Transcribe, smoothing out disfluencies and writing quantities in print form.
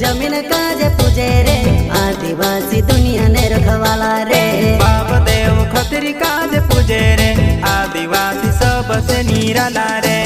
जमीन काज पूजे रे आदिवासी दुनिया ने रखवाला रे। बाप देव खत्री काज पूजे रे आदिवासी सबसे निराला रे।